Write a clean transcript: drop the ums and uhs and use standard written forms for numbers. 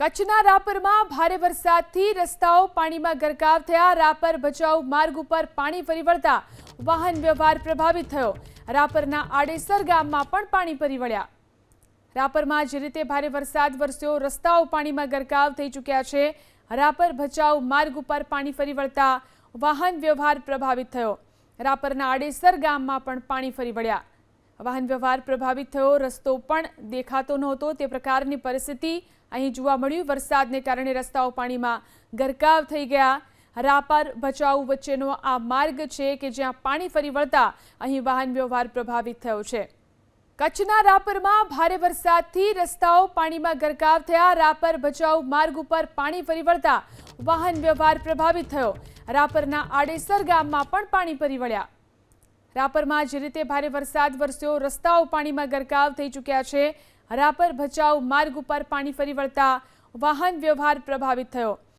કચ્છના રાપરમાં ભારે વરસાદથી રસ્તાઓ પાણીમાં ગરકાવ થયા। રાપર ભચાઉ માર્ગ ઉપર પાણી ફરી વળતા વાહન વ્યવહાર પ્રભાવિત થયો। રાપરના આડેસર ગામમાં પણ પાણી ફરી વળ્યા। રાપરમાં જે રીતે ભારે વરસાદ વરસ્યો, રસ્તાઓ પાણીમાં ગરકાવ થઈ ચૂક્યા છે। રાપર ભચાઉ માર્ગ ઉપર પાણી ફરી વળતા વાહન વ્યવહાર પ્રભાવિત થયો। રાપરના આડેસર ગામમાં પણ પાણી ફરી વળ્યા। વાહન વ્યવહાર પ્રભાવિત થયો, રસ્તો પણ દેખાતો નહોતો, તે પ્રકારની પરિસ્થિતિ અહીં જોવા મળ્યું। વરસાદને કારણે રસ્તાઓ પાણીમાં ગરકાવ થઈ ગયા। રાપર ભચાઉ વચ્ચેનો આ માર્ગ છે કે જ્યાં પાણી ફરી વળતા અહીં વાહન વ્યવહાર પ્રભાવિત થયો છે। કચ્છના રાપરમાં ભારે વરસાદથી રસ્તાઓ પાણીમાં ગરકાવ થયા। રાપર ભચાઉ માર્ગ ઉપર પાણી ફરી વળતા વાહન વ્યવહાર પ્રભાવિત થયો। રાપરના આડેસર ગામમાં પણ પાણી ફરી વળ્યા। રાપરમાં જે રીતે ભારે વરસાદ વરસ્યો, રસ્તાઓ પાણીમાં ગરકાવ થઈ ચૂક્યા છે। રાપર ભચાઉ માર્ગ ઉપર પાણી ફરી વળતા વાહન વ્યવહાર પ્રભાવિત થયો।